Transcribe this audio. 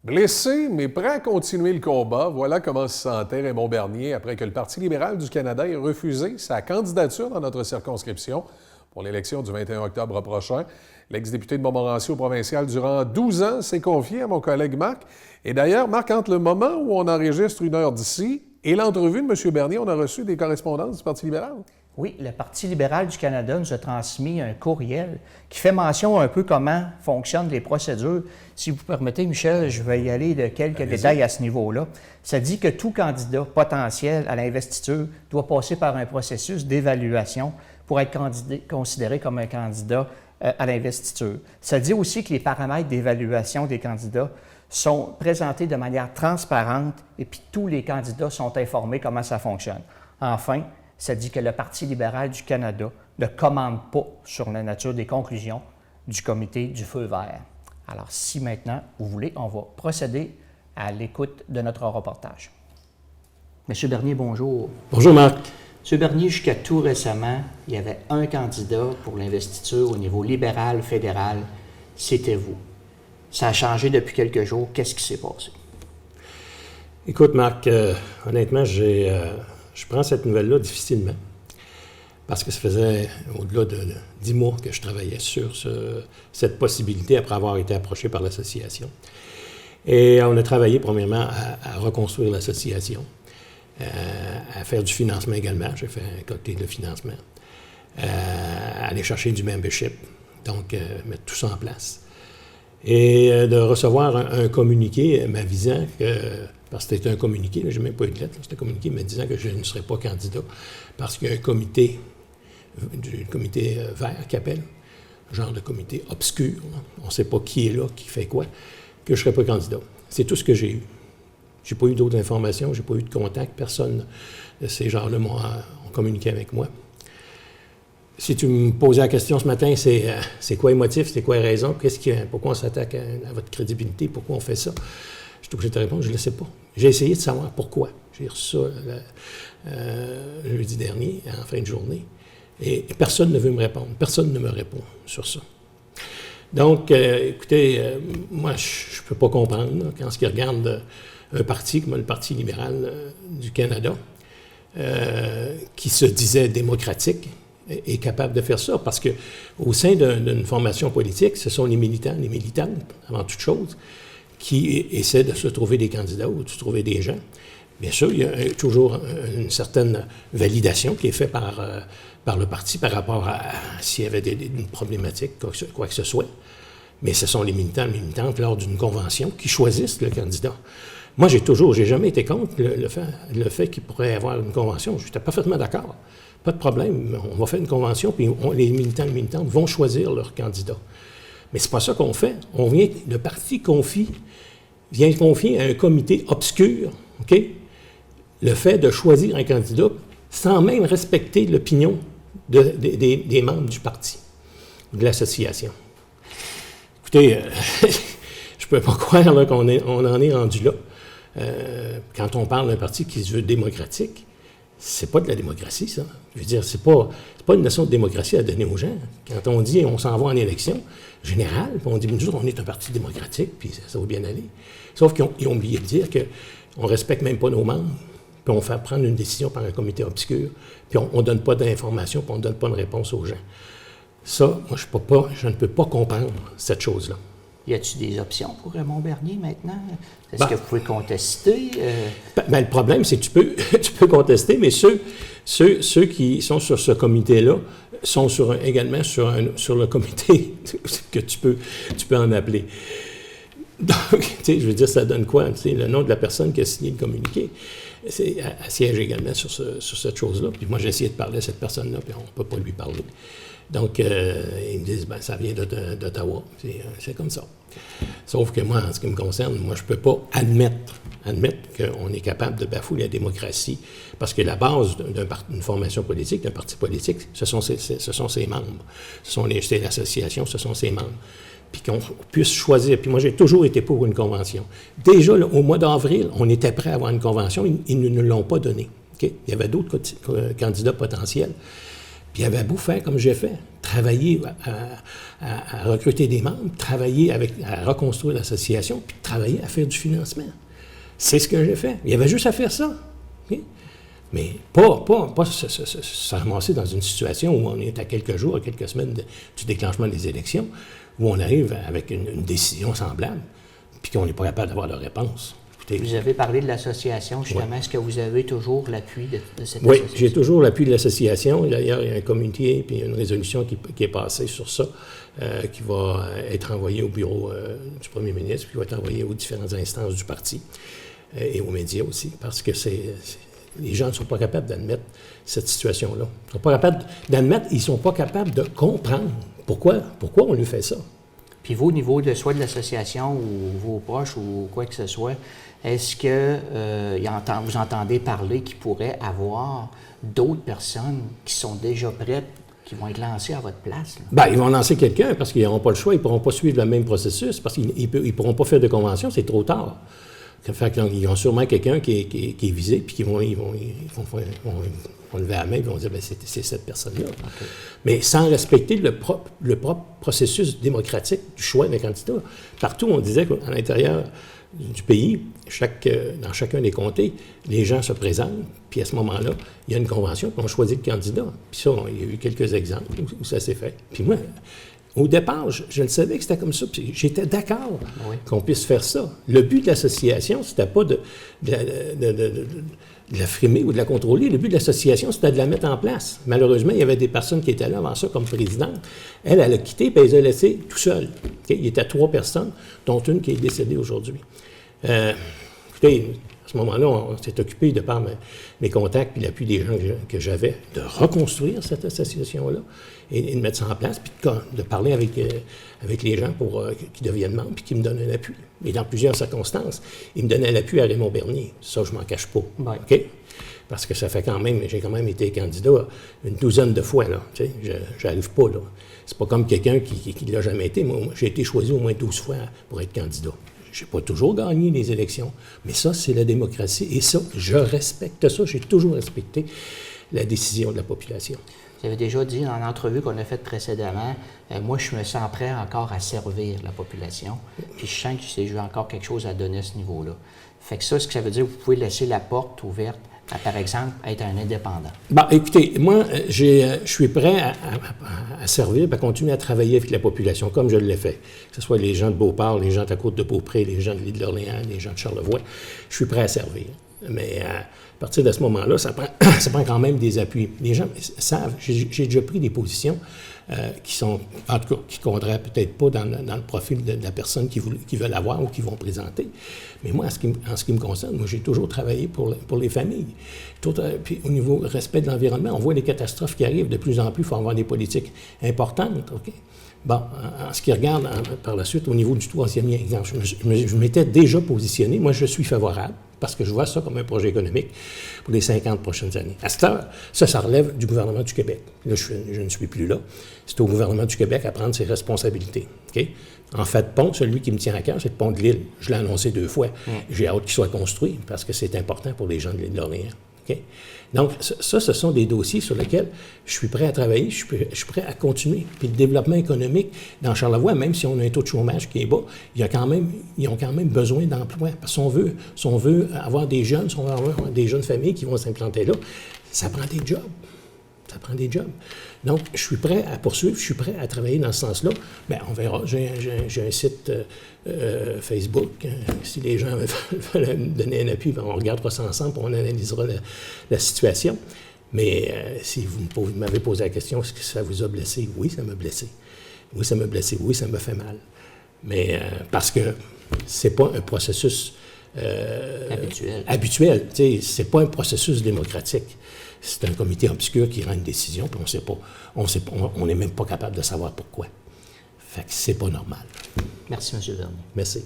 Blessé, mais prêt à continuer le combat, voilà comment se sentait Raymond Bernier après que le Parti libéral du Canada ait refusé sa candidature dans notre circonscription pour l'élection du 21 octobre prochain. L'ex-député de Montmorency au provincial durant 12 ans s'est confié à mon collègue Marc. Et d'ailleurs, Marc, entre le moment où on enregistre une heure d'ici et l'entrevue de M. Bernier, on a reçu des correspondances du Parti libéral. Oui, le Parti libéral du Canada nous a transmis un courriel qui fait mention un peu comment fonctionnent les procédures. Si vous permettez, Michel, je vais y aller de quelques détails à ce niveau-là. Ça dit que tout candidat potentiel à l'investiture doit passer par un processus d'évaluation pour être considéré comme un candidat à l'investiture. Ça dit aussi que les paramètres d'évaluation des candidats sont présentés de manière transparente et puis tous les candidats sont informés comment ça fonctionne. Enfin, ça dit que le Parti libéral du Canada ne commande pas sur la nature des conclusions du comité du feu vert. Alors, si maintenant vous voulez, on va procéder à l'écoute de notre reportage. Monsieur Bernier, bonjour. Bonjour, Marc. Monsieur Bernier, jusqu'à tout récemment, il y avait un candidat pour l'investiture au niveau libéral fédéral. C'était vous. Ça a changé depuis quelques jours. Qu'est-ce qui s'est passé? Écoute, Marc, honnêtement, je prends cette nouvelle-là difficilement. Parce que ça faisait au-delà de 10 mois que je travaillais sur cette possibilité après avoir été approché par l'association. Et on a travaillé premièrement à reconstruire l'association, à faire du financement également. J'ai fait un cocktail de financement, à aller chercher du membership, donc mettre tout ça en place. Et de recevoir un communiqué m'avisant que, parce que c'était un communiqué, je n'ai même pas eu de lettre, c'était un communiqué me disant que je ne serais pas candidat parce qu'il y a un comité, du comité vert qui appelle, genre de comité obscur, là. On ne sait pas qui est là, qui fait quoi, que je ne serais pas candidat. C'est tout ce que j'ai eu. Je n'ai pas eu d'autres informations, je n'ai pas eu de contact, personne de ces gens-là ont communiqué avec moi. Si tu me posais la question ce matin, c'est quoi les motifs, c'est quoi les raisons, pourquoi on s'attaque à votre crédibilité, pourquoi on fait ça? Je suis obligé de te répondre, je ne le sais pas. J'ai essayé de savoir pourquoi. J'ai reçu ça jeudi dernier, en fin de journée, et personne ne veut me répondre. Personne ne me répond sur ça. Donc, écoutez, moi, je ne peux pas comprendre, là, quand ce qui regarde un parti comme le Parti libéral du Canada, qui se disait démocratique, est capable de faire ça, parce qu'au sein d'une formation politique, ce sont les militants, les militantes, avant toute chose, qui essaient de se trouver des candidats ou de se trouver des gens. Bien sûr, il y a toujours une certaine validation qui est faite par le parti par rapport à s'il y avait une problématique, quoi que ce soit. Mais ce sont les militants et militantes, lors d'une convention, qui choisissent le candidat. Moi, j'ai jamais été contre le fait qu'il pourrait y avoir une convention. J'étais parfaitement d'accord. Pas de problème, on va faire une convention, puis les militants et militantes vont choisir leur candidat. Mais c'est pas ça qu'on fait. Le parti vient confier à un comité obscur, OK, le fait de choisir un candidat sans même respecter l'opinion des membres du parti, de l'association. Écoutez, je ne peux pas croire là, qu'on en est rendu là. Quand on parle d'un parti qui se veut démocratique, c'est pas de la démocratie, ça. Je veux dire, c'est pas une notion de démocratie à donner aux gens. Quand on dit on s'en va en élection générale, puis on dit nous autres, on est un parti démocratique, puis ça va bien aller. Sauf qu'ils ont oublié de dire qu'on ne respecte même pas nos membres, puis on fait prendre une décision par un comité obscur, puis on ne donne pas d'informations, puis on ne donne pas de réponse aux gens. Ça, moi, je ne peux pas comprendre cette chose-là. Y a-t-il des options pour Raymond Bernier maintenant? Est-ce que vous pouvez contester? Le problème, c'est que tu peux contester, mais ceux qui sont sur ce comité-là sont également sur le comité que tu peux en appeler. Donc, je veux dire, ça donne quoi? Le nom de la personne qui a signé le communiqué. Elle siège également sur cette chose-là. Puis moi, j'ai essayé de parler à cette personne-là, puis on ne peut pas lui parler. Donc, ils me disent, ça vient d'Ottawa. C'est comme ça. Sauf que moi, en ce qui me concerne, moi, je ne peux pas admettre qu'on est capable de bafouer la démocratie, parce que la base d'une formation politique, d'un parti politique, ce sont ses membres. C'est l'association, ce sont ses membres. Puis qu'on puisse choisir. Puis moi, j'ai toujours été pour une convention. Déjà, là, au mois d'avril, on était prêt à avoir une convention. Ils ne nous l'ont pas donnée. Okay? Il y avait d'autres candidats potentiels. Puis il avait beau faire comme j'ai fait, travailler à recruter des membres, travailler à reconstruire l'association, puis travailler à faire du financement. C'est ce que j'ai fait. Il y avait juste à faire ça. Okay? Mais pas se ramasser dans une situation où on est à quelques jours, à quelques semaines du déclenchement des élections, où on arrive avec une décision semblable, puis qu'on n'est pas capable d'avoir de réponse. Écoutez, vous avez parlé de l'association, justement. Oui. Est-ce que vous avez toujours l'appui de cette oui, association? Oui, j'ai toujours l'appui de l'association. D'ailleurs, il y a un communiqué puis une résolution qui est passée sur ça, qui va être envoyée au bureau du premier ministre, puis qui va être envoyée aux différentes instances du parti et aux médias aussi, parce que les gens ne sont pas capables d'admettre cette situation-là. Ils ne sont pas capables d'admettre, ils ne sont pas capables de comprendre pourquoi on lui fait ça. Puis vous, au niveau de soit de l'association ou vos proches ou quoi que ce soit, est-ce que vous entendez parler qu'il pourrait avoir d'autres personnes qui sont déjà prêtes, qui vont être lancées à votre place? Bien, ils vont lancer quelqu'un parce qu'ils n'auront pas le choix, ils ne pourront pas suivre le même processus, parce qu'ils ne pourront pas faire de convention, c'est trop tard. Fait qu'ils ont sûrement quelqu'un qui est visé, puis ils vont lever la main et vont dire, bien, c'est cette personne-là. Okay. Mais sans respecter le propre processus démocratique du choix d'un candidat. Partout, on disait qu'à l'intérieur du pays, dans chacun des comtés, les gens se présentent, puis à ce moment-là, il y a une convention, puis on choisit le candidat. Puis ça, il y a eu quelques exemples où ça s'est fait. Puis moi, au départ, je le savais que c'était comme ça, puis j'étais d'accord qu'on puisse faire ça. Le but de l'association, c'était pas de la frimer ou de la contrôler. Le but de l'association, c'était de la mettre en place. Malheureusement, il y avait des personnes qui étaient là avant ça comme présidente. Elle a quitté, puis elle les a laissés tout seuls. Okay? Il y était 3 personnes, dont une qui est décédée aujourd'hui. Écoutez, à ce moment-là, on s'est occupé, de par mes contacts et l'appui des gens que j'avais, de reconstruire cette association-là et de mettre ça en place, puis de parler avec les gens pour qu'ils deviennent membres, puis qu'ils me donnent un appui. Et dans plusieurs circonstances, ils me donnaient l'appui à Raymond Bernier. Ça, je m'en cache pas. Ouais. OK? Parce que ça fait j'ai quand même été candidat une douzaine de fois, là. Tu sais, j'arrive pas, là. C'est pas comme quelqu'un qui l'a jamais été. Moi, j'ai été choisi au moins 12 fois pour être candidat. Je n'ai pas toujours gagné les élections, mais ça, c'est la démocratie. Et ça, je respecte ça. J'ai toujours respecté la décision de la population. Vous avez déjà dit dans l'entrevue qu'on a faite précédemment, moi, je me sens prêt encore à servir la population. Puis je sens que j'ai encore quelque chose à donner à ce niveau-là. Fait que ça, ce que ça veut dire, vous pouvez laisser la porte ouverte à, par exemple, être un indépendant. Bon, écoutez, moi, je suis prêt à servir, à continuer à travailler avec la population, comme je l'ai fait. Que ce soit les gens de Beauport, les gens de la Côte-de-Beaupré, les gens de l'île d'Orléans, les gens de Charlevoix. Je suis prêt à servir. Mais à partir de ce moment-là, ça prend quand même des appuis. Les gens savent, j'ai déjà pris des positions qui sont, en tout cas, qui ne compteraient peut-être pas dans le profil de la personne qui veulent avoir ou qui vont présenter. Mais moi, en ce qui me concerne, moi, j'ai toujours travaillé pour les familles. Puis au niveau respect de l'environnement, on voit les catastrophes qui arrivent de plus en plus. Il faut avoir des politiques importantes, OK? Bon, en ce qui regarde par la suite, au niveau du troisième lien, je m'étais déjà positionné. Moi, je suis favorable parce que je vois ça comme un projet économique pour les 50 prochaines années. À cette heure, ça relève du gouvernement du Québec. Là, je ne suis plus là. C'est au gouvernement du Québec à prendre ses responsabilités. Okay? En fait, pont, celui qui me tient à cœur, c'est le pont de l'île. Je l'ai annoncé 2 fois. J'ai hâte qu'il soit construit parce que c'est important pour les gens de l'île d'Orléans. Okay? Donc, ça, ce sont des dossiers sur lesquels je suis prêt à travailler, je suis prêt à continuer. Puis le développement économique dans Charlevoix, même si on a un taux de chômage qui est bas, ils ont quand même besoin d'emplois. Parce que si on veut avoir des jeunes, si on veut avoir des jeunes familles qui vont s'implanter là, ça prend des jobs. Ça prend des jobs. Donc, je suis prêt à poursuivre, je suis prêt à travailler dans ce sens-là. On verra. J'ai un site Facebook. Si les gens veulent me donner un appui, on regardera ça ensemble, on analysera la situation. Mais si vous m'avez posé la question, est-ce que ça vous a blessé? Oui, ça m'a blessé. Oui, ça m'a blessé. Oui, ça m'a fait mal. Mais parce que c'est pas un processus habituel. C'est pas un processus démocratique. C'est un comité obscur qui rend une décision, puis on n'est même pas capable de savoir pourquoi. Fait que c'est pas normal. Merci, M. Vernier. Merci.